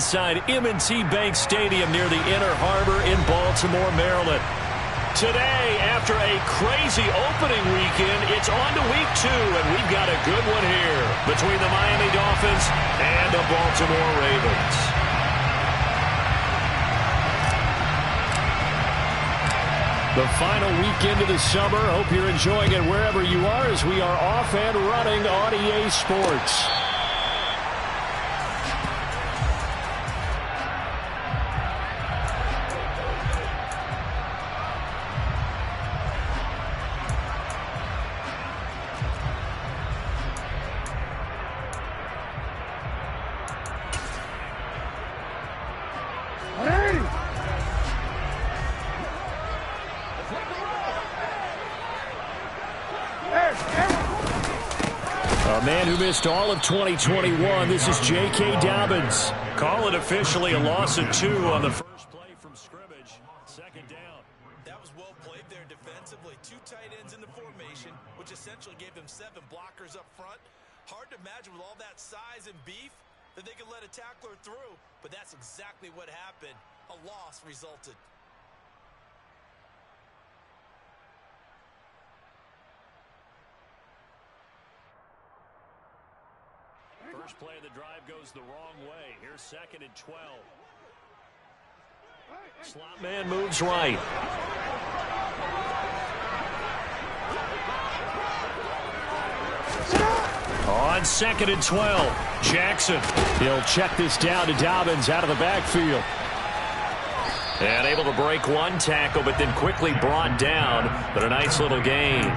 inside M&T Bank Stadium near the Inner Harbor in Baltimore, Maryland. Today, after a crazy opening weekend, it's on to week 2, and we've got a good one here between the Miami Dolphins and the Baltimore Ravens. The final weekend of the summer. Hope you're enjoying it wherever you are as we are off and running on EA Sports. A man who missed all of 2021, this is J.K. Dobbins. Call it officially a loss of 2 on the first play from scrimmage. Second down. That was well played there defensively. 2 tight ends in the formation, which essentially gave them 7 blockers up front. Hard to imagine with all that size and beef that they could let a tackler through, but that's exactly what happened. A loss resulted. First play of the drive goes the wrong way. Here's 2nd and 12. Slot man moves right. On 2nd and 12, Jackson. He'll check this down to Dobbins out of the backfield. And able to break one tackle, but then quickly brought down. But a nice little gain.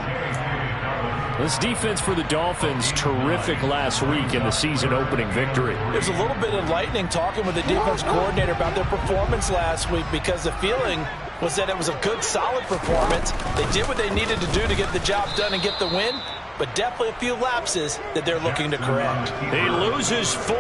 This defense for the Dolphins, terrific last week in the season-opening victory. There's a little bit enlightening talking with the defense coordinator about their performance last week because the feeling was that it was a good, solid performance. They did what they needed to do to get the job done and get the win, but definitely a few lapses that they're looking to correct. He loses 4,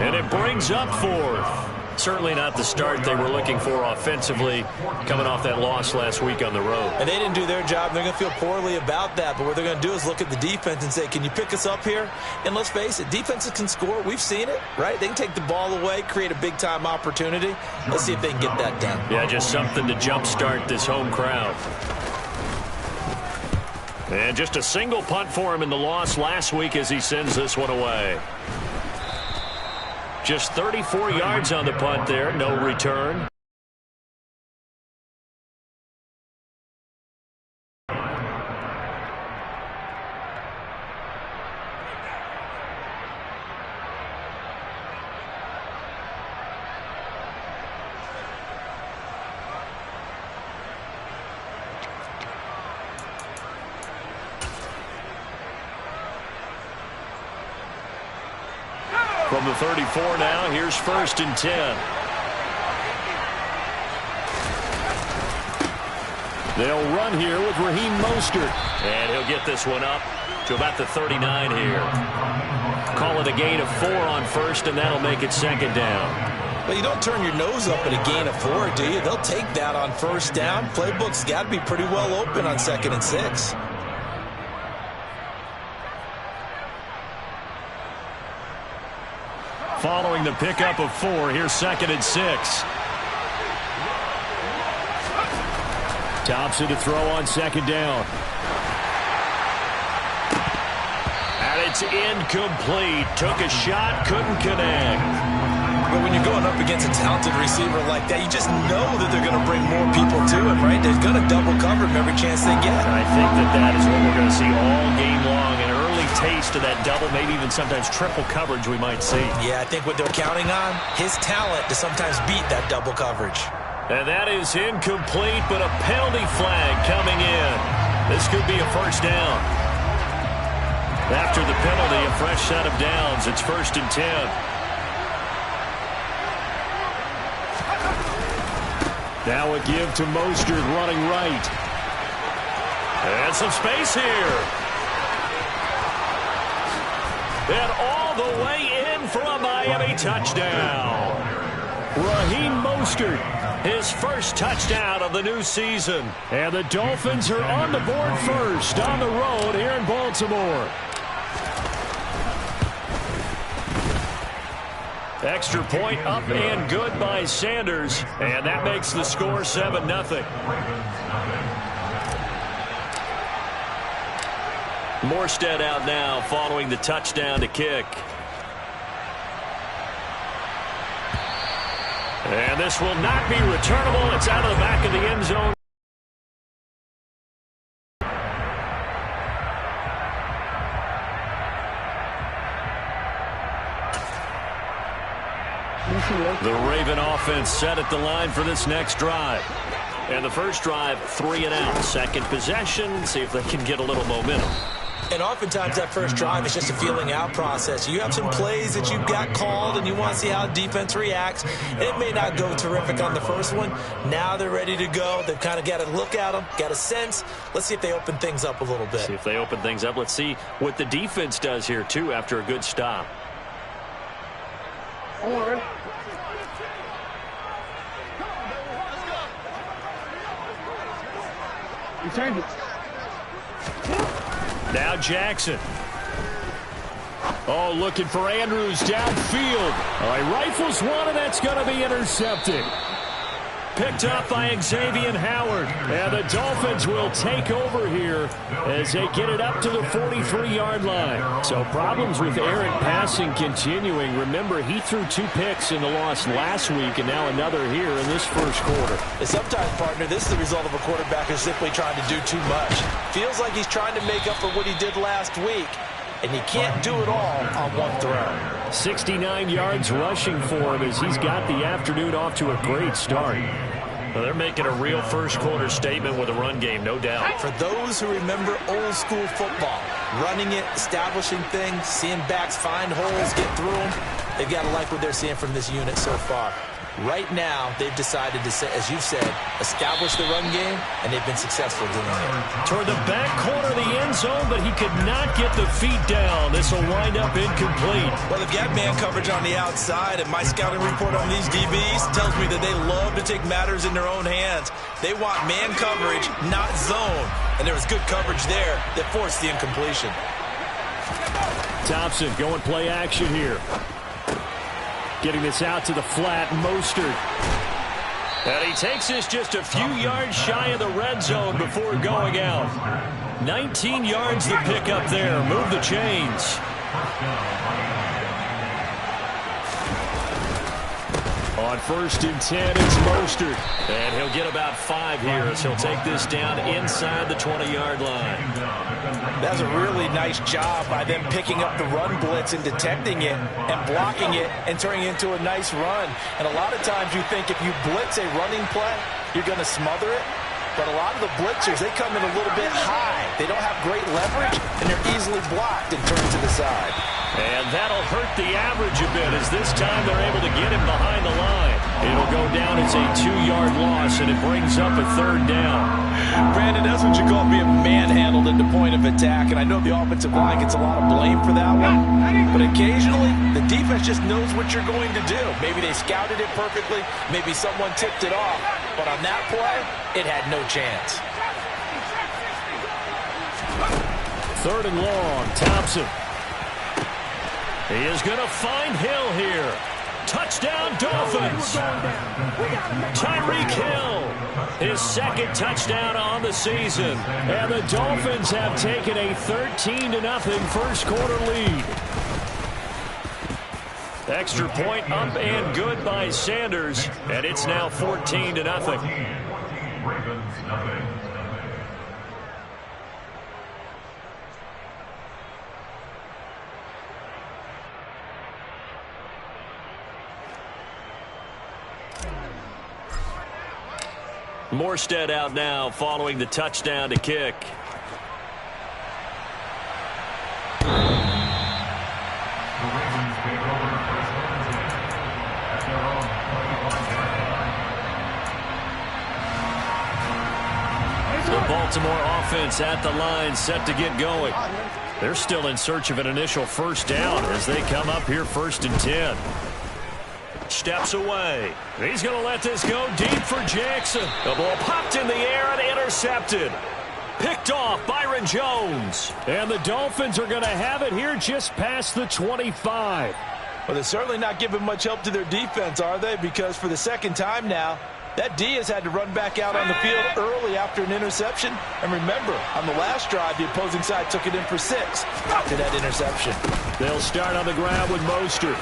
and it brings up 4th. Certainly not the start they were looking for offensively, coming off that loss last week on the road. And they didn't do their job. They're going to feel poorly about that. But what they're going to do is look at the defense and say, can you pick us up here? And let's face it, defenses can score. We've seen it, right? They can take the ball away, create a big-time opportunity. Let's see if they can get that done. Yeah, just something to jumpstart this home crowd. And just a single punt for him in the loss last week as he sends this one away. Just 34 yards on the punt there, no return. From the 34 now, here's 1st and 10. They'll run here with Raheem Mostert. And he'll get this one up to about the 39 here. Call it a gain of 4 on 1st, and that'll make it 2nd down. Well, you don't turn your nose up at a gain of 4, do you? They'll take that on 1st down. Playbook's got to be pretty well open on 2nd and 6. Following the pickup of 4, here's 2nd and 6. Thompson to throw on 2nd down. And it's incomplete. Took a shot, couldn't connect. But when you're going up against a talented receiver like that, you just know that they're going to bring more people to him, right? They're going to double cover him every chance they get. I think that is what we're going to see all game long. An early taste of that double, maybe even sometimes triple coverage we might see. Yeah, I think what they're counting on, his talent to sometimes beat that double coverage. And that is incomplete, but a penalty flag coming in. This could be a 1st down. After the penalty, a fresh set of downs. It's 1st and 10. Now a give to Mostert running right. And some space here. And all the way in for a Miami touchdown. Raheem Mostert, his first touchdown of the new season. And the Dolphins are on the board first on the road here in Baltimore. Extra point up and good by Sanders, and that makes the score 7-0. Morstead out now following the touchdown to kick. And this will not be returnable. It's out of the back of the end zone. The Raven offense set at the line for this next drive. And the first drive, 3 and out. Second possession, see if they can get a little momentum. And oftentimes that first drive is just a feeling out process. You have some plays that you've got called and you want to see how defense reacts. It may not go terrific on the first one. Now they're ready to go. They've kind of got to look at them, got a sense. Let's see if they open things up a little bit. See if they open things up. Let's see what the defense does here, too, after a good stop. Now Jackson. Oh, looking for Andrews downfield. He rifles one, and that's going to be intercepted. Picked up by Xavier Howard. And the Dolphins will take over here as they get it up to the 43-yard line. So problems with errant passing continuing. Remember, he threw 2 picks in the loss last week, and now another here in this first quarter. And sometimes, partner, this is the result of a quarterback who's simply trying to do too much. Feels like he's trying to make up for what he did last week, and he can't do it all on one throw. 69 yards rushing for him as he's got the afternoon off to a great start. Well, they're making a real first-quarter statement with a run game, no doubt. For those who remember old-school football, running it, establishing things, seeing backs find holes, get through them, they've got to like what they're seeing from this unit so far. Right now, they've decided to, as you said, establish the run game, and they've been successful doing it. Toward the back corner of the end zone, but he could not get the feet down. This will wind up incomplete. Well, they've got man coverage on the outside, and my scouting report on these DBs tells me that they love to take matters in their own hands. They want man coverage, not zone. And there was good coverage there that forced the incompletion. Thompson going play action here. Getting this out to the flat, Mostert. And he takes this just a few yards shy of the red zone before going out. 19 yards to pick up there. Move the chains. On 1st and 10, it's Mostert. And he'll get about 5 here as he'll take this down inside the 20-yard line. That's a really nice job by them picking up the run blitz and detecting it and blocking it and turning it into a nice run. And a lot of times you think if you blitz a running play, you're going to smother it. But a lot of the blitzers, they come in a little bit high. They don't have great leverage, and they're easily blocked and turned to the side. And that'll hurt the average a bit as this time they're able to get him behind the line. It'll go down as a 2-yard loss, and it brings up a 3rd down. Brandon, that's what you call being manhandled at the point of attack, and I know the offensive line gets a lot of blame for that one. But occasionally, the defense just knows what you're going to do. Maybe they scouted it perfectly. Maybe someone tipped it off. But on that play, it had no chance. 3rd and long, Thompson. He is going to find Hill here. Touchdown, Dolphins. Tyreek Hill, his 2nd touchdown on the season. And the Dolphins have taken a 13-0 first-quarter lead. Extra point up and good by Sanders. And it's now 14-0. Morstead out now following the touchdown to kick. The Baltimore offense at the line, set to get going. They're still in search of an initial first down as they come up here 1st and 10. Steps away. He's going to let this go deep for Jackson. The ball popped in the air and intercepted. Picked off Byron Jones. And the Dolphins are going to have it here just past the 25. Well, they're certainly not giving much help to their defense, are they? Because for the second time now, that D has had to run back out on the field early after an interception. And remember, on the last drive, the opposing side took it in for 6 after that interception. They'll start on the ground with Mostert.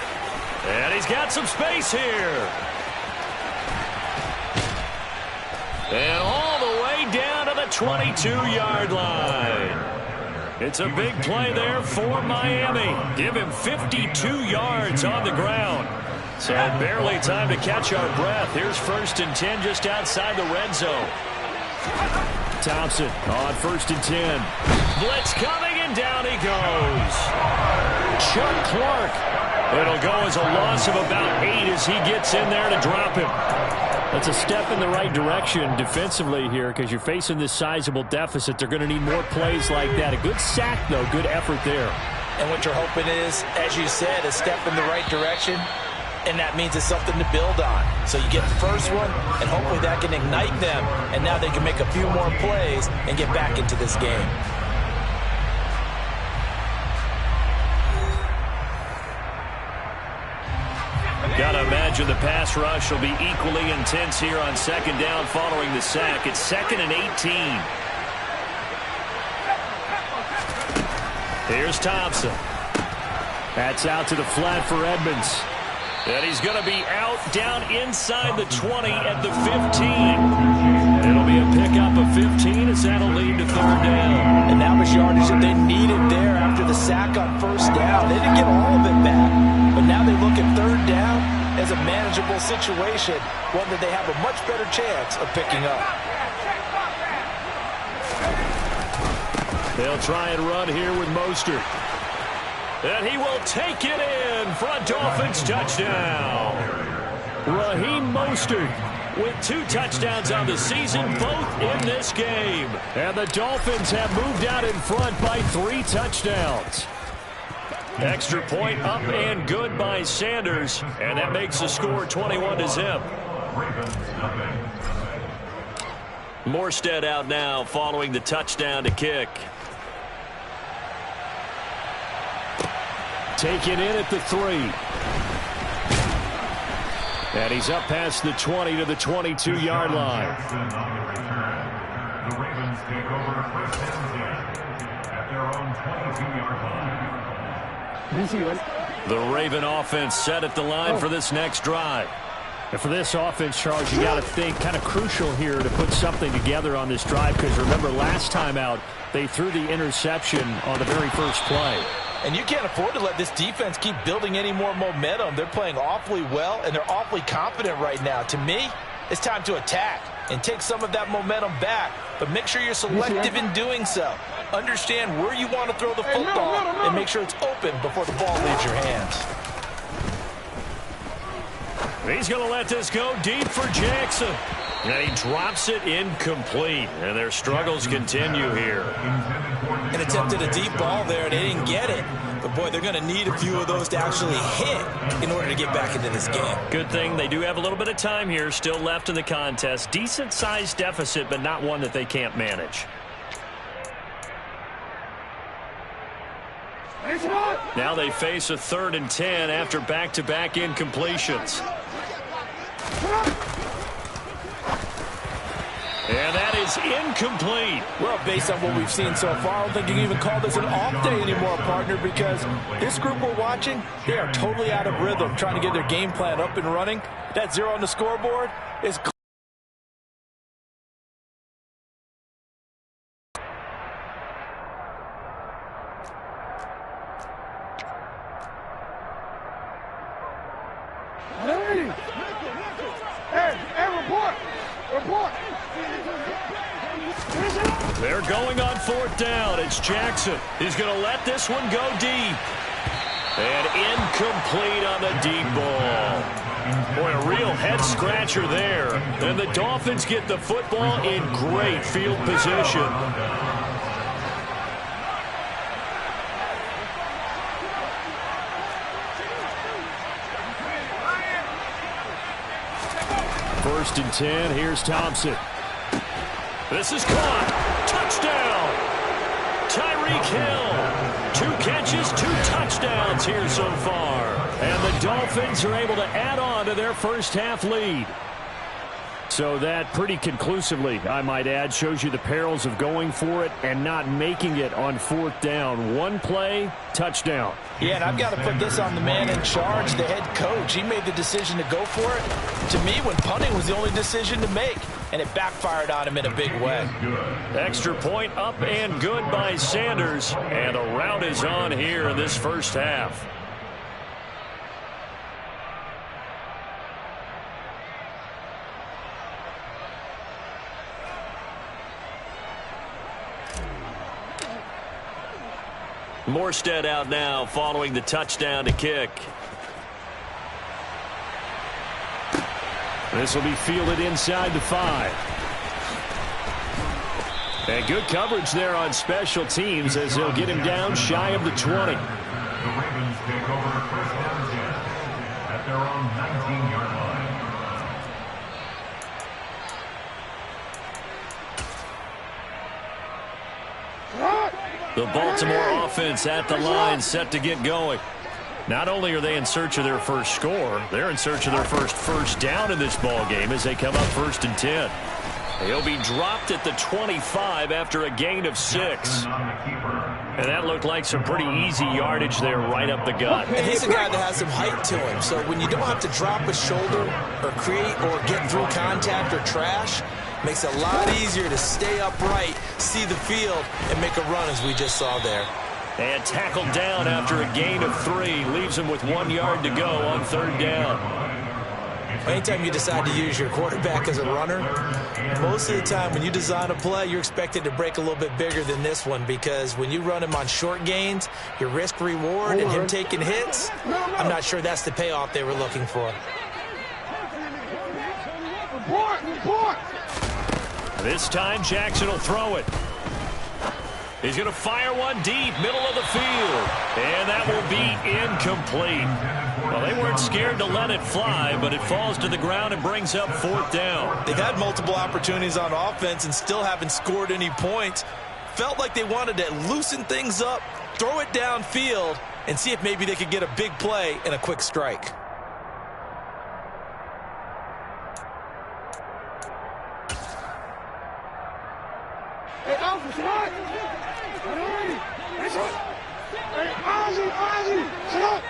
And he's got some space here. And all the way down to the 22-yard line. It's a big play there for Miami. Give him 52 yards on the ground. So barely time to catch our breath. Here's 1st and 10 just outside the red zone. Thompson on 1st and 10. Blitz coming, and down he goes. Chuck Clark. It'll go as a loss of about 8 as he gets in there to drop him. That's a step in the right direction defensively here because you're facing this sizable deficit. They're going to need more plays like that. A good sack, though. Good effort there. And what you're hoping is, as you said, a step in the right direction, and that means it's something to build on. So you get the first one, and hopefully that can ignite them, and now they can make a few more plays and get back into this game. Got to imagine the pass rush will be equally intense here on 2nd down following the sack. It's 2nd and 18. Here's Thompson. That's out to the flat for Edmonds. And he's going to be out down inside the 20 at the 15. It'll be a pickup of 15 as that'll lead to 3rd down. And that was yardage that they needed there after the sack on 1st down. They didn't get all of it back, but now they look at 3rd down as a manageable situation, one that they have a much better chance of picking up. They'll try and run here with Mostert. And he will take it in for a Dolphins touchdown. Raheem Mostert with 2 touchdowns on the season, both in this game. And the Dolphins have moved out in front by 3 touchdowns. Extra point up and good by Sanders. And that makes the score 21-0. Morstead out now following the touchdown to kick. Taken in at the 3. And he's up past the 20 to the 22-yard line. The Ravens take over 1st and 10 at their own 22-yard line. The Raven offense set at the line for this next drive. And for this offense, Charles, you got to think kind of crucial here to put something together on this drive because remember last time out they threw the interception on the very first play. And you can't afford to let this defense keep building any more momentum. They're playing awfully well, and they're awfully confident right now. To me, it's time to attack and take some of that momentum back, but make sure you're selective in doing so. Understand where you want to throw the football and make sure it's open before the ball leaves your hands. He's going to let this go deep for Jackson. And he drops it incomplete. And their struggles continue here. And attempted a deep ball there, and they didn't get it. But, boy, they're going to need a few of those to actually hit in order to get back into this game. Good thing they do have a little bit of time here still left in the contest. Decent-sized deficit, but not one that they can't manage. Now they face a 3rd and 10 after back-to-back incompletions. And that is incomplete. Well, based on what we've seen so far, I don't think you can even call this an off day anymore, partner, because this group we're watching, they are totally out of rhythm, trying to get their game plan up and running. That 0 on the scoreboard is They're going on 4th down. It's Jackson. He's going to let this one go deep. And incomplete on the deep ball. Boy, a real head-scratcher there. And the Dolphins get the football in great field position. First and 10. Here's Thompson. This is caught. Touchdown. Tyreek Hill. 2 catches, 2 touchdowns here so far. And the Dolphins are able to add on to their first half lead. So that pretty conclusively, I might add, shows you the perils of going for it and not making it on fourth down. One play, touchdown. Yeah, and I've got to put this on the man in charge, the head coach. He made the decision to go for it. To me, when punting was the only decision to make, and it backfired on him in a big way. Extra point up and good by Sanders, and a rout is on here in this first half. Morstead out now following the touchdown to kick. This will be fielded inside the 5. And good coverage there on special teams as they'll get him down shy of the 20. The Ravens take over first down at their own 19-yard line. The Baltimore offense at the line, set to get going. Not only are they in search of their first score, they're in search of their first down in this ball game as they come up 1st and 10. He'll be dropped at the 25 after a gain of 6. And that looked like some pretty easy yardage there right up the gut. And he's a guy that has some height to him. So when you don't have to drop a shoulder or create or get through contact or trash, makes it a lot easier to stay upright, see the field, and make a run as we just saw there. And tackled down after a gain of 3. Leaves him with 1 yard to go on 3rd down. Anytime you decide to use your quarterback as a runner, most of the time when you design a play, you're expected to break a little bit bigger than this one, because when you run him on short gains, your risk-reward and him taking hits, I'm not sure that's the payoff they were looking for. This time Jackson will throw it. He's going to fire one deep, middle of the field. And that will be incomplete. Well, they weren't scared to let it fly, but it falls to the ground and brings up 4th down. They've had multiple opportunities on offense and still haven't scored any points. Felt like they wanted to loosen things up, throw it downfield, and see if maybe they could get a big play and a quick strike. Hey, Ozzy, shut up!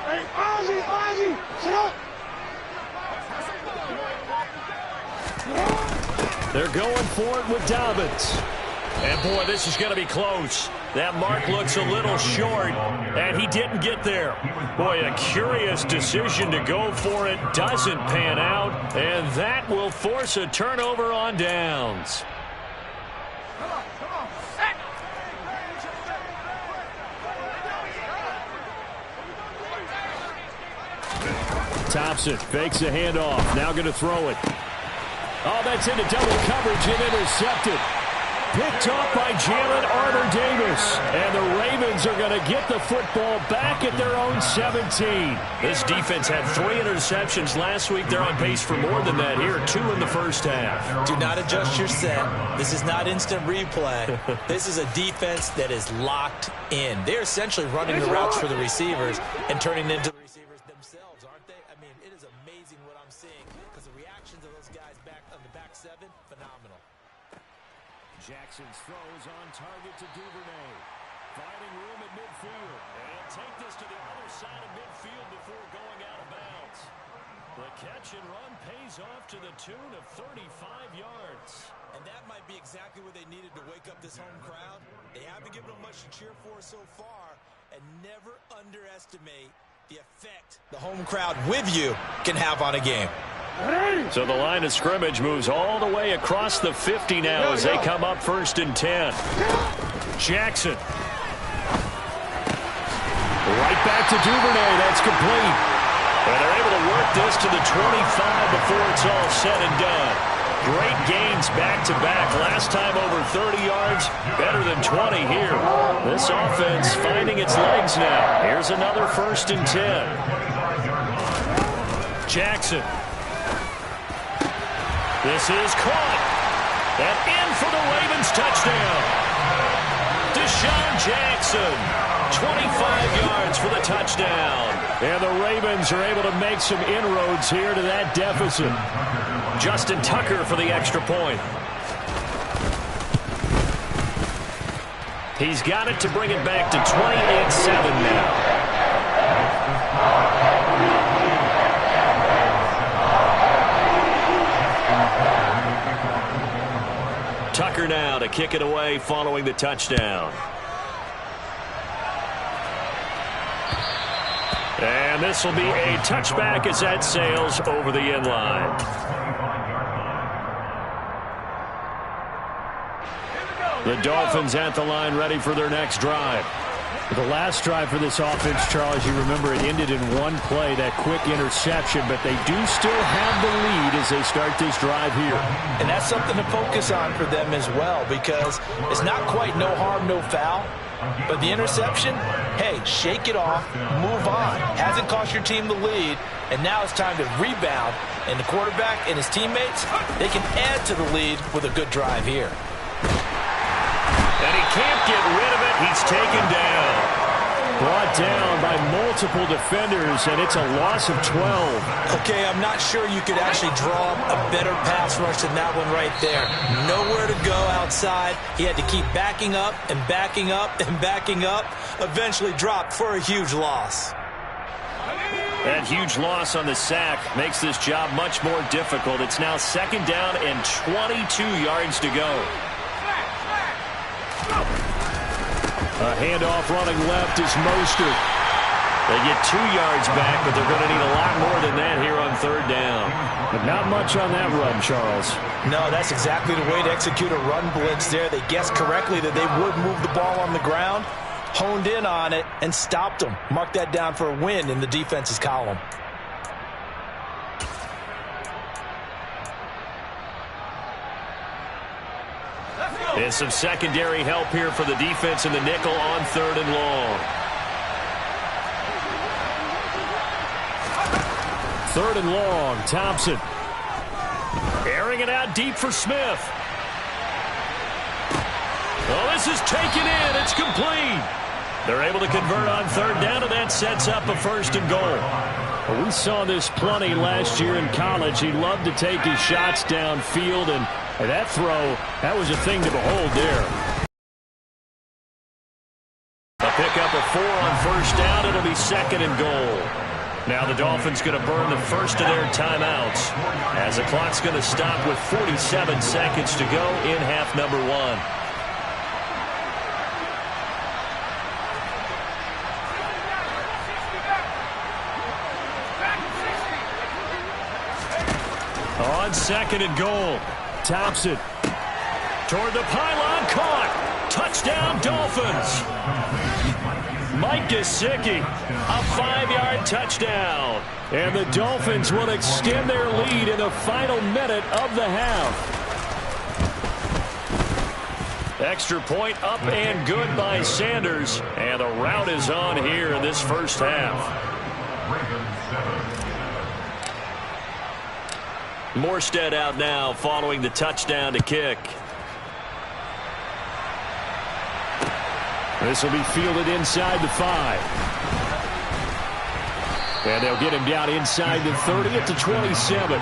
Hey, Ozzy, shut up! They're going for it with Dobbins. And, boy, this is going to be close. That mark looks a little short, and he didn't get there. Boy, a curious decision to go for it. Doesn't pan out, and that will force a turnover on downs. Thompson fakes a handoff. Now going to throw it. Oh, that's into double coverage and intercepted. Picked off by Jalen Armour-Davis. And the Ravens are going to get the football back at their own 17. This defense had 3 interceptions last week. They're on pace for more than that here. 2 in the first half. Do not adjust your set. This is not instant replay. This is a defense that is locked in. They're essentially running the routes for the receivers and turning into the receivers themselves, aren't they? I mean, it is amazing what I'm seeing, because the reactions of those guys back on the back 7, phenomenal. Jackson's throws on target to Duvernay. Finding room at midfield. And take this to the other side of midfield before going out of bounds. The catch and run pays off to the tune of 35 yards. And that might be exactly what they needed to wake up this home crowd. They haven't given them much to cheer for so far. And never underestimate the effect the home crowd with you can have on a game. So the line of scrimmage moves all the way across the 50 now as they come up 1st and 10. Jackson. Right back to Duvernay. That's complete. And they're able to work this to the 25 before it's all said and done. Great gains back-to-back. Last time over 30 yards, better than 20 here. This offense finding its legs now. Here's another 1st and 10. Jackson. This is caught. And in for the Ravens touchdown. Deshaun Jackson. 25 yards for the touchdown. And the Ravens are able to make some inroads here to that deficit. Justin Tucker for the extra point. He's got it to bring it back to 28-7 now. Tucker now to kick it away following the touchdown. And this will be a touchback as that sails over the end line. The Dolphins at the line ready for their next drive. The last drive for this offense, Charles, you remember it ended in one play, that quick interception, but they do still have the lead as they start this drive here. And that's something to focus on for them as well, because it's not quite no harm, no foul. But the interception, hey, shake it off, move on. Hasn't cost your team the lead, and now it's time to rebound. And the quarterback and his teammates, they can add to the lead with a good drive here. And he can't get rid of it. He's taken down. Brought down by multiple defenders, and it's a loss of 12. Okay, I'm not sure you could actually draw up a better pass rush than that one right there. Nowhere to go outside. He had to keep backing up and backing up and backing up. Eventually dropped for a huge loss. That huge loss on the sack makes this job much more difficult. It's now 2nd down and 22 yards to go. A handoff running left is Mostert. They get 2 yards back, but they're going to need a lot more than that here on 3rd down. But not much on that run, Charles. No, that's exactly the way to execute a run blitz there. They guessed correctly that they would move the ball on the ground, honed in on it, and stopped them. Mark that down for a win in the defense's column. And some secondary help here for the defense in the nickel on 3rd and long. 3rd and long, Thompson. Airing it out deep for Smith. Oh, this is taken in. It's complete. They're able to convert on 3rd down, and that sets up a 1st and goal. Well, we saw this plenty last year in college. He loved to take his shots downfield, and that throw, that was a thing to behold there. A pickup of 4 on 1st down. It'll be 2nd and goal. Now the Dolphins going to burn the first of their timeouts as the clock's going to stop with 47 seconds to go in half number 1. On 2nd and goal. Thompson. Toward the pylon, caught. Touchdown, Dolphins. Mike Gesicki, a 5-yard touchdown. And the Dolphins will extend their lead in the final minute of the half. Extra point up and good by Sanders. And the rout is on here in this first half. Morstead out now following the touchdown to kick. This will be fielded inside the 5. And they'll get him down inside the 30 at the 27.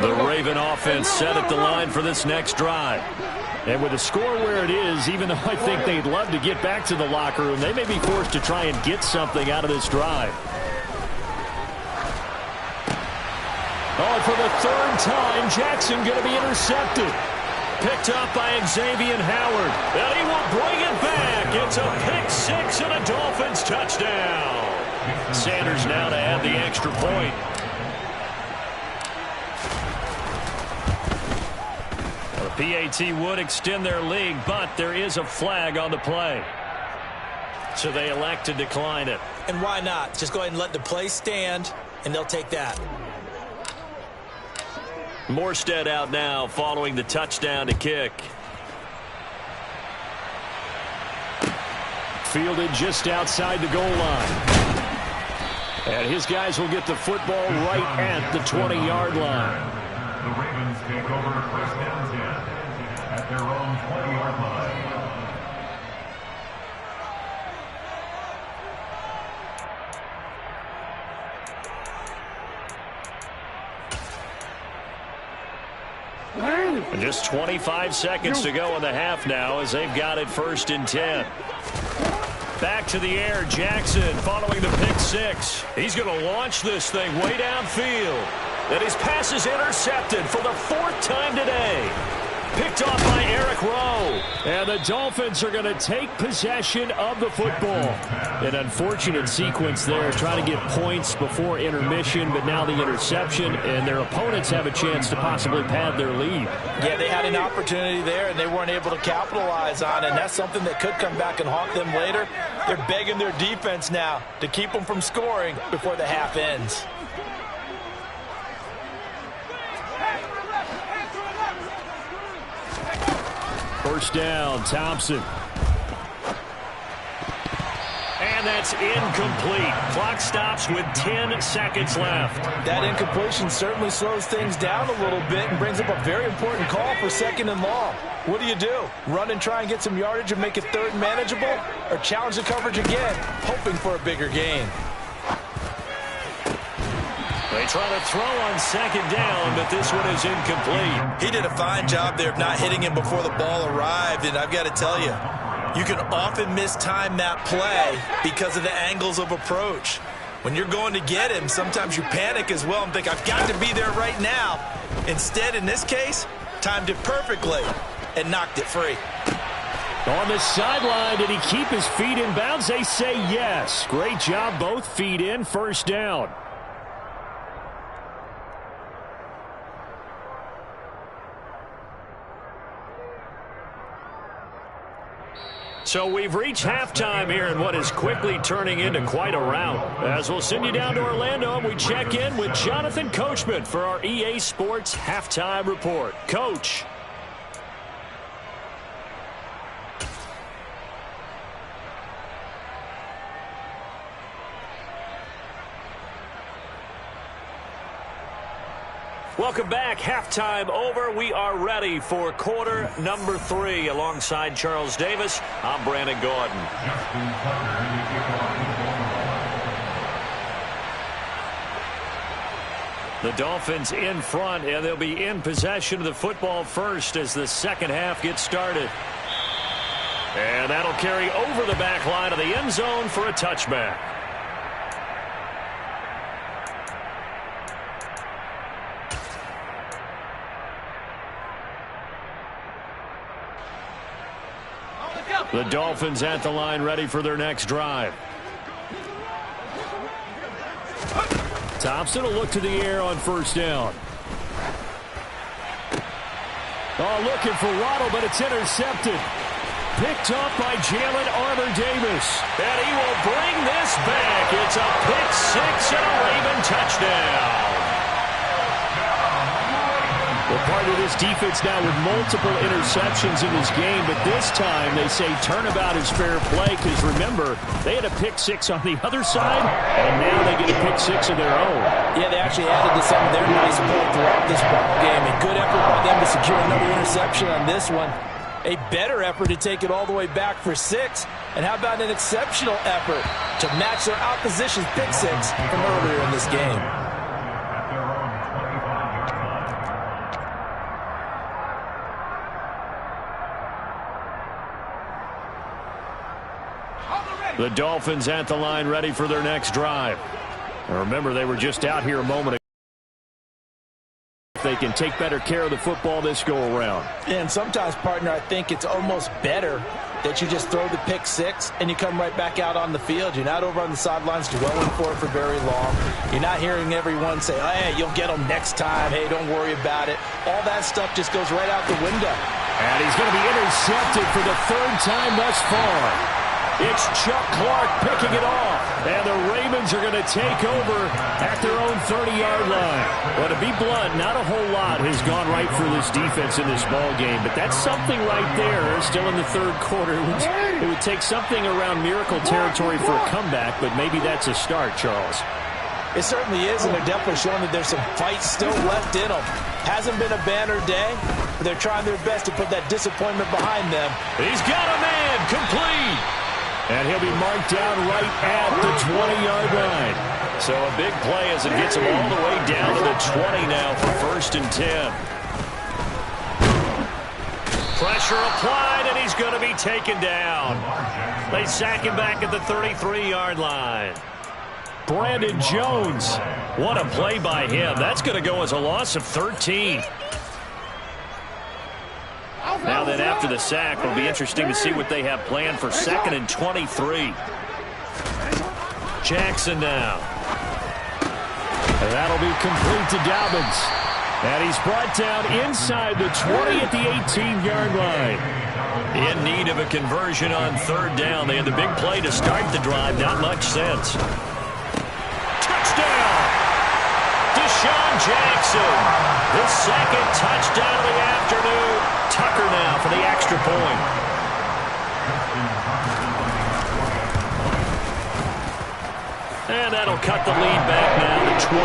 The Raven offense set at the line for this next drive. And with the score where it is, even though I think they'd love to get back to the locker room, they may be forced to try and get something out of this drive. Oh, for the 3rd time, Jackson going to be intercepted. Picked up by Xavier Howard. And he will bring it back. It's a pick 6 and a Dolphins touchdown. Sanders now to add the extra point. The PAT would extend their lead, but there is a flag on the play. So they elect to decline it. And why not? Just go ahead and let the play stand, and they'll take that. Morstead out now following the touchdown to kick. Fielded just outside the goal line. And his guys will get the football right at the 20-yard line. The Ravens take over first down 10 at their own 20-yard line. And just 25 seconds to go in the half now as they've got it 1st and 10. Back to the air, Jackson following the pick six. He's going to launch this thing way downfield. And his pass is intercepted for the 4th time today. Picked off by Eric Rowe. And the Dolphins are going to take possession of the football. An unfortunate sequence there, trying to get points before intermission, but now the interception, and their opponents have a chance to possibly pad their lead. Yeah, they had an opportunity there, and they weren't able to capitalize on it, and that's something that could come back and haunt them later. They're begging their defense now to keep them from scoring before the half ends. First down, Thompson. And that's incomplete. Clock stops with 10 seconds left. That incompletion certainly slows things down a little bit and brings up a very important call for 2nd and long. What do? Run and try and get some yardage and make it 3rd and manageable? Or challenge the coverage again, hoping for a bigger gain? They try to throw on 2nd down, but this one is incomplete. He did a fine job there of not hitting him before the ball arrived, and I've got to tell you, you can often mistime that play because of the angles of approach. When you're going to get him, sometimes you panic as well and think, I've got to be there right now. Instead, in this case, timed it perfectly and knocked it free. On the sideline, did he keep his feet in bounds? They say yes. Great job, both feet in, 1st down. So we've reached halftime here in what is quickly turning into quite a rout. As we'll send you down to Orlando, and we check in with Jonathan Coachman for our EA Sports Halftime Report. Coach. Welcome back. Halftime over. We are ready for quarter number 3. Alongside Charles Davis, I'm Brandon Gordon. The Dolphins in front, and they'll be in possession of the football first as the second half gets started. And that'll carry over the back line of the end zone for a touchback. The Dolphins at the line, ready for their next drive. Thompson will look to the air on 1st down. Oh, looking for Waddle, but it's intercepted. Picked up by Jalen Armour-Davis. And he will bring this back. It's a pick six and a Raven touchdown. Well, part of this defense now with multiple interceptions in this game, but this time they say turnabout is fair play because, remember, they had a pick six on the other side, and now they get a pick six of their own. Yeah, they actually added to some of their nice play throughout this ball game. A good effort by them to secure another interception on this one. A better effort to take it all the way back for 6. And how about an exceptional effort to match their opposition's pick six from earlier in this game? The Dolphins at the line, ready for their next drive. Now remember, they were just out here a moment ago. They can take better care of the football this go-around. And sometimes, partner, I think it's almost better that you just throw the pick six and you come right back out on the field. You're not over on the sidelines dwelling for it for very long. You're not hearing everyone say, hey, you'll get them next time. Hey, don't worry about it. All that stuff just goes right out the window. And he's going to be intercepted for the 3rd time thus far. It's Chuck Clark picking it off. And the Ravens are going to take over at their own 30-yard line. Well, to be blunt, not a whole lot has gone right for this defense in this ball game, but that's something right there. Still in the third quarter. It would take something around miracle territory for a comeback, but maybe that's a start, Charles. It certainly is, and they're definitely showing that there's some fight still left in them. Hasn't been a banner day, but they're trying their best to put that disappointment behind them. He's got a man, complete. And he'll be marked down right at the 20-yard line. So a big play as it gets him all the way down to the 20 now for 1st and 10. Pressure applied, and he's going to be taken down. They sack him back at the 33-yard line. Brandon Jones. What a play by him. That's going to go as a loss of 13. Now then, after the sack, it'll be interesting to see what they have planned for 2nd and 23. Jackson now. And that'll be complete to Dobbins. And he's brought down inside the 20 at the 18-yard line. In need of a conversion on 3rd down. They had the big play to start the drive. Not much sense. Touchdown! Deshaun Jackson. His 2nd touchdown of the afternoon. Tucker now for the extra point. And that'll cut the lead back now to 21.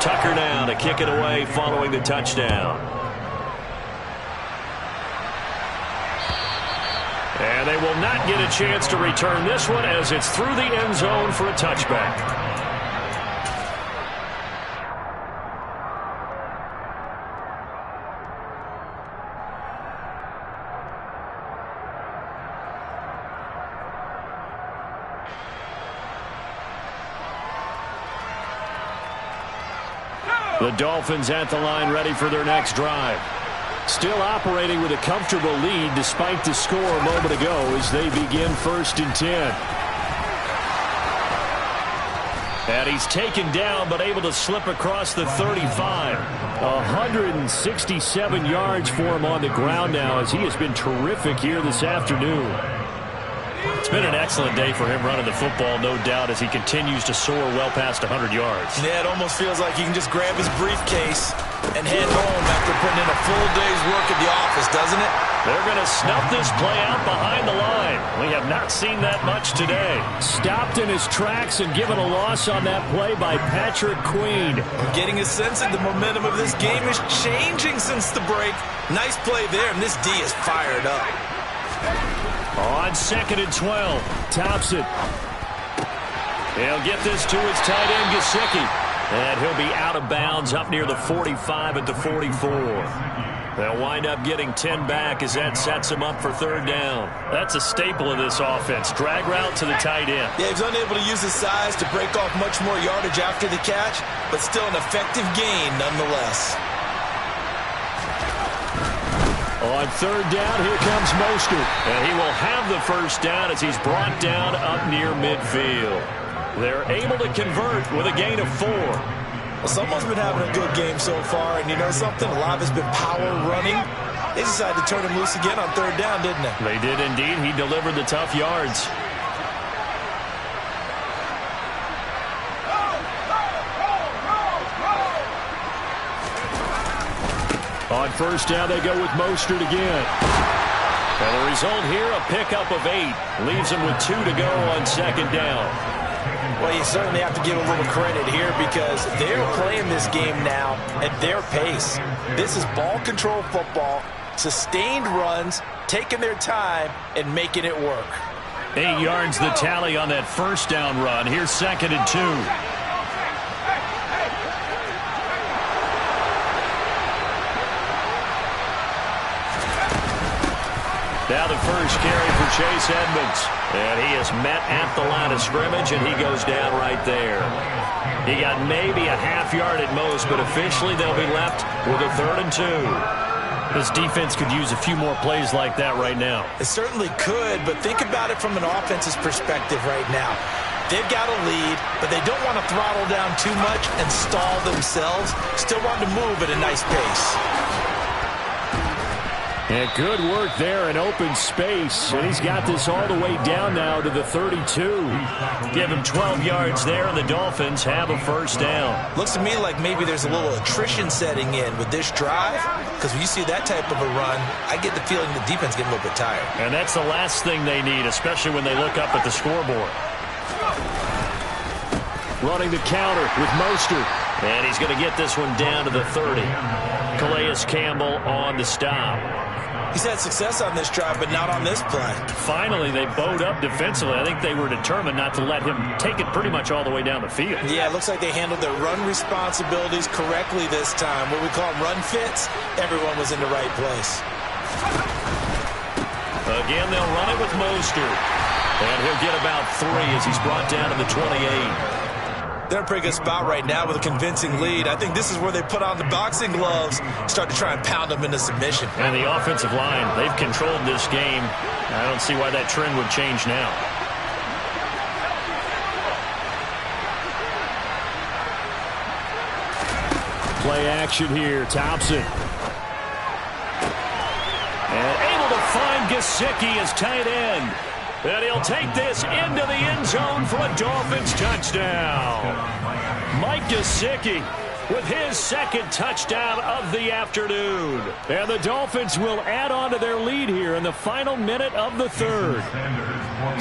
Tucker now to kick it away following the touchdown. And they will not get a chance to return this one as it's through the end zone for a touchback. The Dolphins at the line ready for their next drive. Still operating with a comfortable lead despite the score a moment ago as they begin 1st and 10. And he's taken down but able to slip across the 35. 167 yards for him on the ground now as he has been terrific here this afternoon. It's been an excellent day for him running the football, no doubt, as he continues to soar well past 100 yards. Yeah, it almost feels like he can just grab his briefcase and head home after putting in a full day's work at the office, doesn't it? They're going to snuff this play out behind the line. We have not seen that much today. Stopped in his tracks and given a loss on that play by Patrick Queen. I'm getting a sense that the momentum of this game is changing since the break. Nice play there, and this D is fired up. On 2nd and 12, Thompson. He'll get this to his tight end, Gesicki. And he'll be out of bounds up near the 45 at the 44. They'll wind up getting 10 back as that sets him up for 3rd down. That's a staple of this offense. Drag route to the tight end. Yeah, he's unable to use his size to break off much more yardage after the catch, but still an effective gain nonetheless. On 3rd down, here comes Mostert. And he will have the 1st down as he's brought down up near midfield. They're able to convert with a gain of 4. Well, someone's been having a good game so far, and you know something? A lot of it's been power running. They decided to turn him loose again on 3rd down, didn't they? They did indeed. He delivered the tough yards. On 1st down, they go with Mostert again. And the result here, a pickup of 8. Leaves them with 2 to go on 2nd down. Well, you certainly have to give a little credit here because they're playing this game now at their pace. This is ball control football, sustained runs, taking their time, and making it work. 8 yards the tally on that 1st down run. Here's 2nd and 2. Now the first carry for Chase Edmonds. And he is met at the line of scrimmage, and he goes down right there. He got maybe a half yard at most, but officially they'll be left with a 3rd and 2. This defense could use a few more plays like that right now. It certainly could, but think about it from an offense's perspective right now. They've got a lead, but they don't want to throttle down too much and stall themselves. Still want to move at a nice pace. And good work there in open space. And he's got this all the way down now to the 32. Give him 12 yards there, and the Dolphins have a first down. Looks to me like maybe there's a little attrition setting in with this drive, because when you see that type of a run, I get the feeling the defense getting a little bit tired. And that's the last thing they need, especially when they look up at the scoreboard. Running the counter with Mostert. And he's going to get this one down to the 30. Calais Campbell on the stop. He's had success on this drive, but not on this play. Finally, they bowed up defensively. I think they were determined not to let him take it pretty much all the way down the field. Yeah, it looks like they handled their run responsibilities correctly this time. What we call them run fits, everyone was in the right place. Again, they'll run it with Mostert. And he'll get about 3 as he's brought down to the 28. They're in a pretty good spot right now with a convincing lead. I think this is where they put on the boxing gloves, start to try and pound them into submission. And the offensive line, they've controlled this game. I don't see why that trend would change now. Play action here. Thompson. And able to find Gesicki as tight end. And he'll take this into the end zone for a Dolphins touchdown. Mike Gesicki with his second touchdown of the afternoon. And the Dolphins will add on to their lead here in the final minute of the third.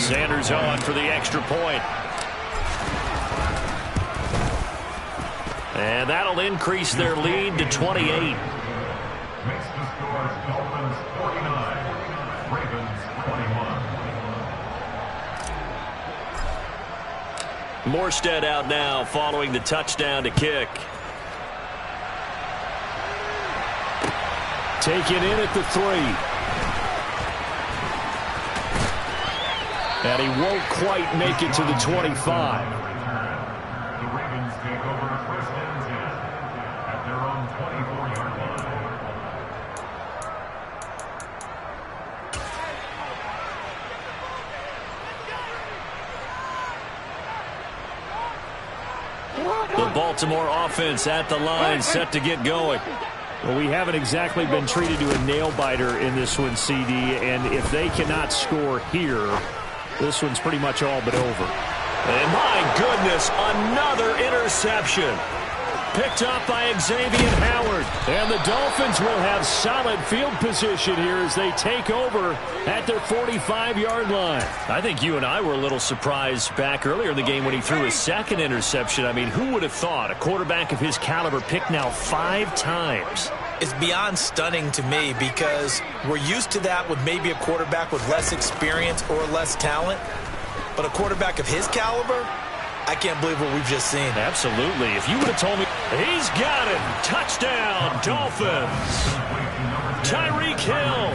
Sanders on for the extra point. And that'll increase their lead to 28. Makes the score Dolphins 49, Ravens 21. Morstead out now following the touchdown to kick. Taken in at the 3. And he won't quite make it to the 25. The Ravens take over first and 10 at their own 24-yard The Baltimore offense at the line, set to get going. Well, we haven't exactly been treated to a nail-biter in this one, CD, and if they cannot score here, this one's pretty much all but over. And my goodness, another interception. Picked up by Xavier Howard. And the Dolphins will have solid field position here as they take over at their 45-yard line. I think you and I were a little surprised back earlier in the game when he threw his second interception. I mean, who would have thought a quarterback of his caliber picked now 5 times? It's beyond stunning to me because we're used to that with maybe a quarterback with less experience or less talent. But a quarterback of his caliber, I can't believe what we've just seen. Absolutely. If you would have told me, he's got it. Touchdown, Dolphins. Tyreek Hill,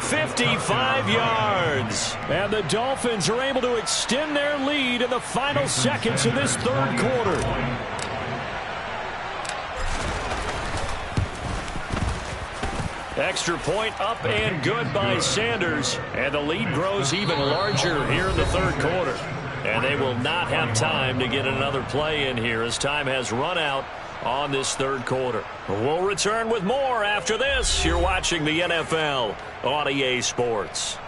55 yards. And the Dolphins are able to extend their lead in the final seconds of this third quarter. Extra point up and good by Sanders. And the lead grows even larger here in the third quarter. And they will not have time to get another play in here as time has run out on this third quarter. We'll return with more after this. You're watching the NFL on EA Sports.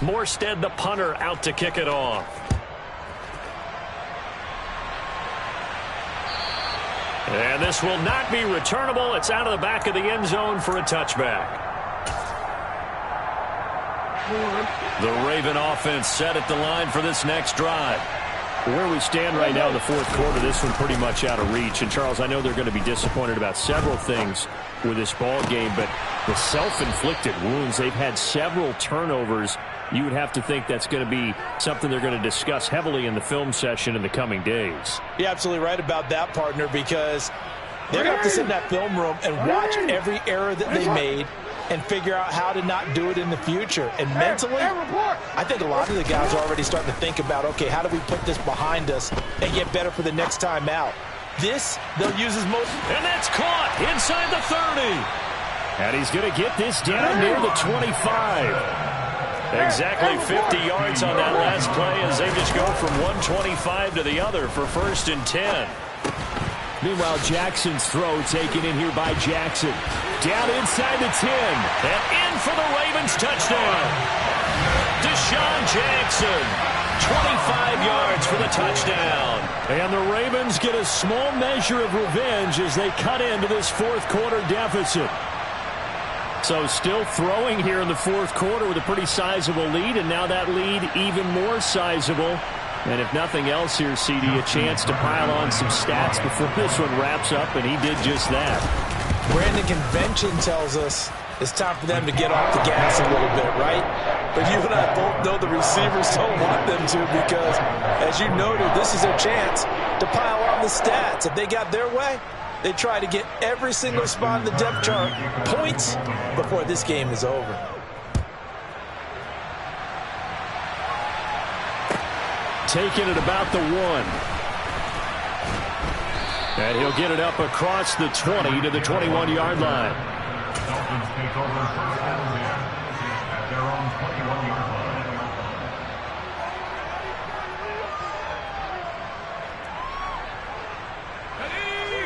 Morstead, the punter, out to kick it off. And this will not be returnable. It's out of the back of the end zone for a touchback. The Raven offense set at the line for this next drive. Where we stand right now in the fourth quarter, this one pretty much out of reach. And, Charles, I know they're going to be disappointed about several things with this ball game, but the self-inflicted wounds, they've had several turnovers. You would have to think that's going to be something they're going to discuss heavily in the film session in the coming days. You're absolutely right about that, partner, because they're going to have to sit in that film room and watch every error that they made and figure out how to not do it in the future. And mentally, I think a lot of the guys are already starting to think about, okay, how do we put this behind us and get better for the next time out? This, they'll use his most. And that's caught inside the 30. And he's going to get this down near the 25. Exactly 50 yards on that last play as they just go from 125 to the other for 1st and 10. Meanwhile, Jackson's throw taken in here by Jackson. Down inside the 10. And in for the Ravens touchdown. Deshaun Jackson, 25 yards for the touchdown. And the Ravens get a small measure of revenge as they cut into this fourth quarter deficit. So still throwing here in the fourth quarter with a pretty sizable lead, and now that lead even more sizable. And if nothing else here, CD, a chance to pile on some stats before this one wraps up, and he did just that. Brandon, convention tells us it's time for them to get off the gas a little bit, right? But you and I both know the receivers don't want them to because, as you noted, this is their chance to pile on the stats. If they got their way, they try to get every single spot in the depth chart points before this game is over. Taking it about the 1. And he'll get it up across the 20 to the 21-yard line. Dolphins take over 1st and 10 at their own 21-yard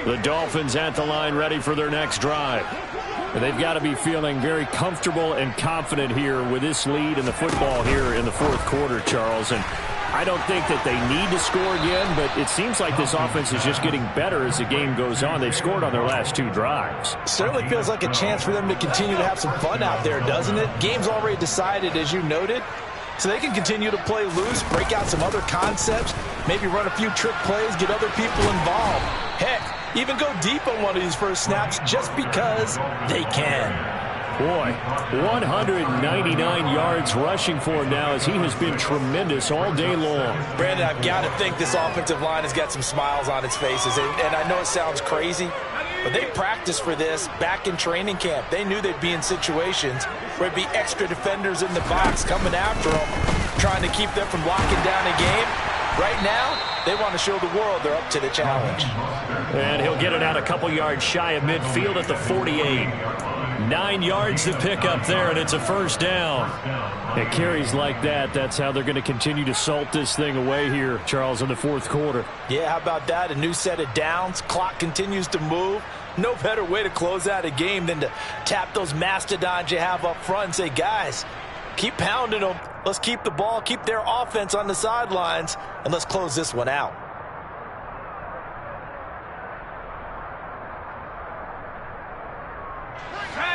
line. The Dolphins at the line ready for their next drive. And they've got to be feeling very comfortable and confident here with this lead in the football here in the fourth quarter, Charles. And I don't think that they need to score again, but it seems like this offense is just getting better as the game goes on. They've scored on their last 2 drives. Certainly feels like a chance for them to continue to have some fun out there, doesn't it? Game's already decided, as you noted. So they can continue to play loose, break out some other concepts, maybe run a few trick plays, get other people involved. Heck, even go deep on one of these first snaps just because they can. Boy, 199 yards rushing for him now as he has been tremendous all day long. Brandon, I've got to think this offensive line has got some smiles on its faces. And I know it sounds crazy, but they practiced for this back in training camp. They knew they'd be in situations where there'd be extra defenders in the box coming after them, trying to keep them from locking down a game. Right now, they want to show the world they're up to the challenge. And he'll get it out a couple yards shy of midfield at the 48. 9 yards to pick up there, and it's a first down. It carries like that. That's how they're going to continue to salt this thing away here, Charles, in the fourth quarter. Yeah, how about that? A new set of downs. Clock continues to move. No better way to close out a game than to tap those mastodons you have up front and say, guys, keep pounding them. Let's keep the ball, keep their offense on the sidelines, and let's close this one out.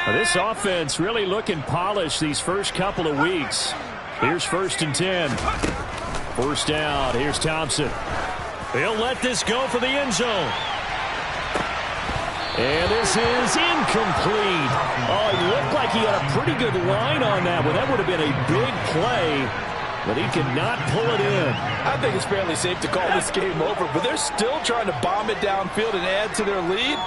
This offense really looking polished these first couple of weeks. Here's 1st and 10. First down. Here's Thompson. He'll let this go for the end zone. And this is incomplete. Oh, it looked like he had a pretty good line on that one. That would have been a big play, but he could not pull it in. I think it's fairly safe to call this game over, but they're still trying to bomb it downfield and add to their lead.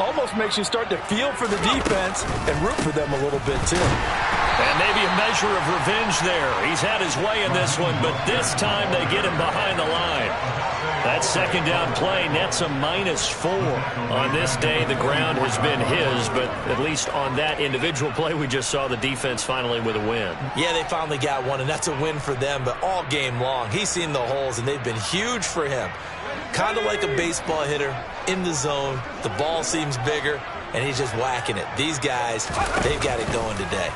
Almost makes you start to feel for the defense and root for them a little bit, too. And maybe a measure of revenge there. He's had his way in this one, but this time they get him behind the line. That second down play nets a -4. On this day, the ground has been his, but at least on that individual play, we just saw the defense finally with a win. Yeah, they finally got one, and that's a win for them, but all game long, he's seen the holes, and they've been huge for him. Kind of like a baseball hitter in the zone. The ball seems bigger, and he's just whacking it. These guys, they've got it going today.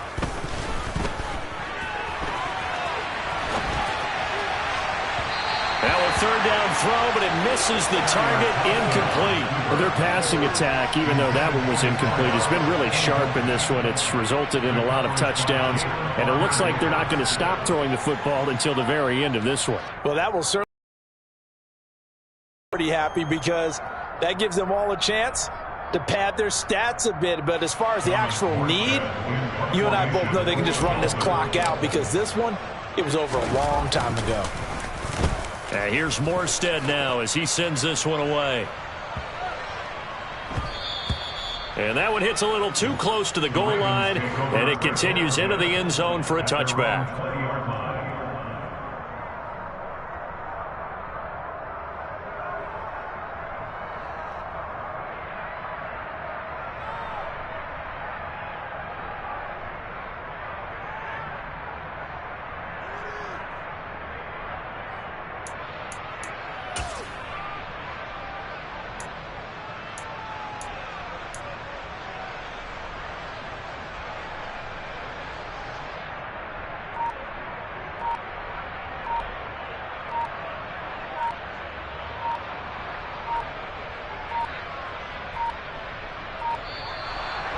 Now a third down throw, but it misses the target, incomplete. Well, their passing attack, even though that one was incomplete, has been really sharp in this one. It's resulted in a lot of touchdowns, and it looks like they're not going to stop throwing the football until the very end of this one. Well, that will certainly pretty happy because that gives them all a chance to pad their stats a bit. But as far as the actual need, you and I both know they can just run this clock out because this one, it was over a long time ago. Here's Morstead now as he sends this one away. And that one hits a little too close to the goal line, and it continues into the end zone for a touchback.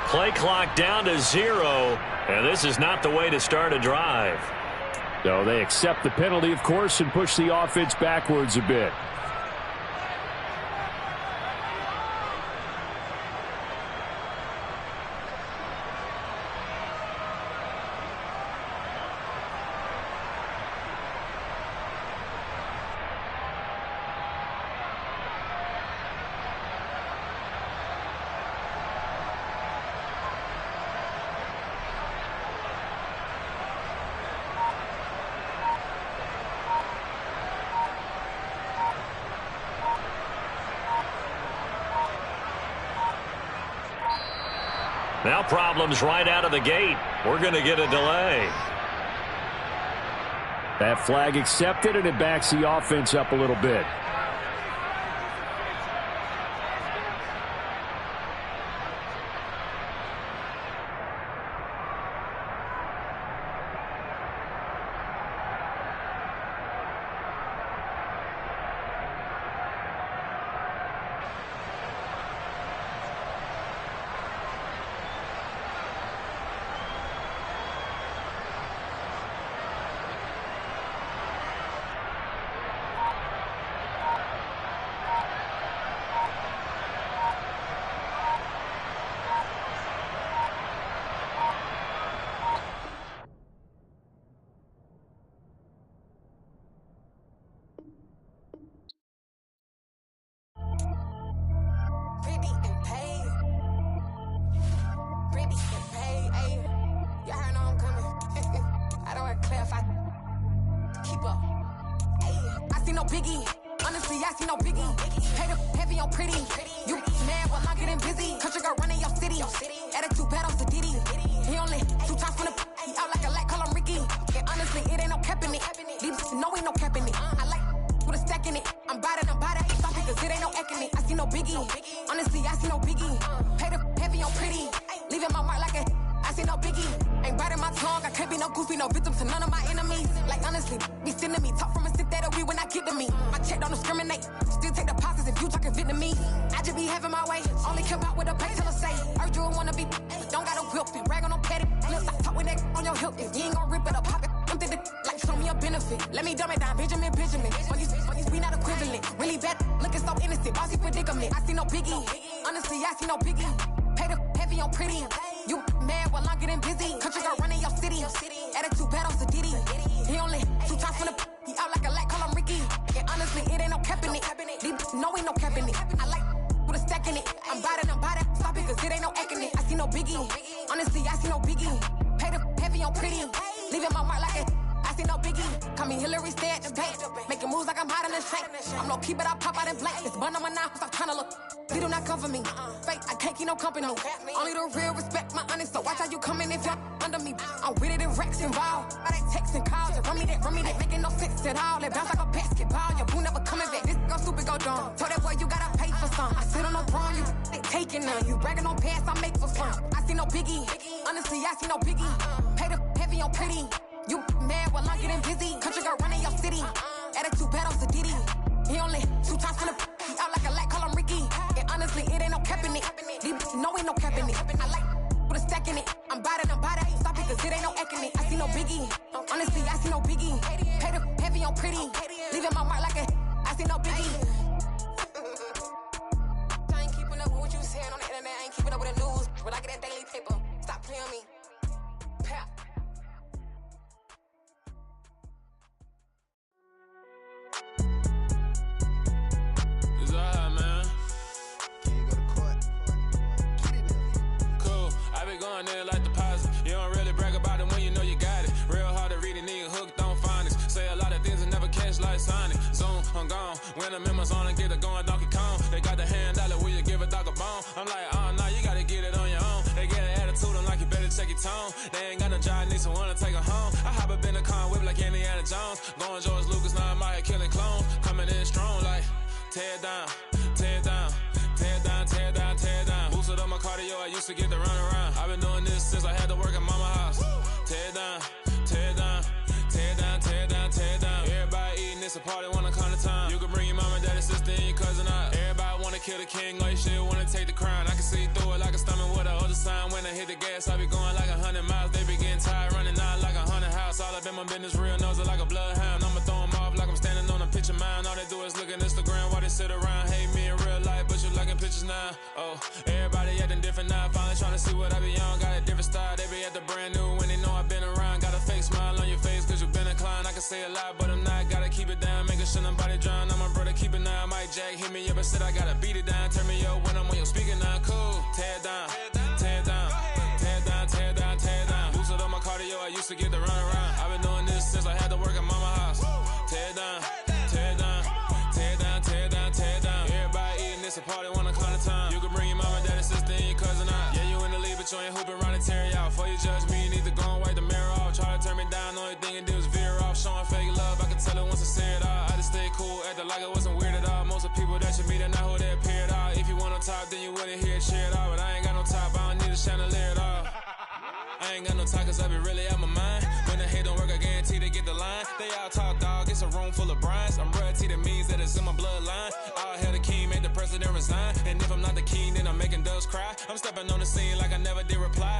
Play clock down to 0, and this is not the way to start a drive. So they accept the penalty, of course, and push the offense backwards a bit. Now problems right out of the gate. We're going to get a delay. That flag accepted, and it backs the offense up a little bit. Kill the king, like shit, wanna take the crown. I can see through it like a stomach with a other sign when house. I be going like 100 miles. They be getting tired running out like 100 house. All up in my business, real nose like a bloodhound. I'ma throw them off like I'm standing on a picture mound. All they do is look at Instagram while they sit around. Hate me in real life, but you liking pictures now. Oh, everybody acting different now. Finally trying to see what I be on. Got a different style. They be at the brand new when they know I've been around. Got a fake smile on your face cause you been inclined. I can say a lot, but I'm not. Gotta keep it down, making sure nobody drown. I'm my brother, keep it now. Mike Jack hit me up and said I gotta beat it down. Turn me up when I'm on your speaker now. Cool, tear it down, tear it down, tear it down, tear it down, tear it down. Boosted up my cardio, I used to get to run around. I've been doing this since I had to work at mama house. Tear it down, tear it down, tear it down, tear it down, tear it down. Everybody eating this a party, 1 o'clock of time. You can bring your mama, daddy, sister, and your cousin out. Yeah, you in the lead, but you ain't hooping around and tear you out. Before you judge me, you need to go and wipe the mirror off. Try to turn me down, only thing it did was veer off. Showing fake love, I can tell it once I say it all. I just stay cool, acting like it wasn't weird at all. Most of the people that you meet are not who they appear at all. If you want on top, then you wouldn't hear it cheer at all. But I ain't got no top, I don't need a chandelier at all. I ain't got no talk cause I be really out my mind. When the head don't work, I guarantee they get the line. They all talk dog, it's a room full of brinds. I'm royalty, that means that it's in my bloodline. All hell the king, made the president resign. And if I'm not the king, then I'm making doves cry. I'm stepping on the scene like I never did reply.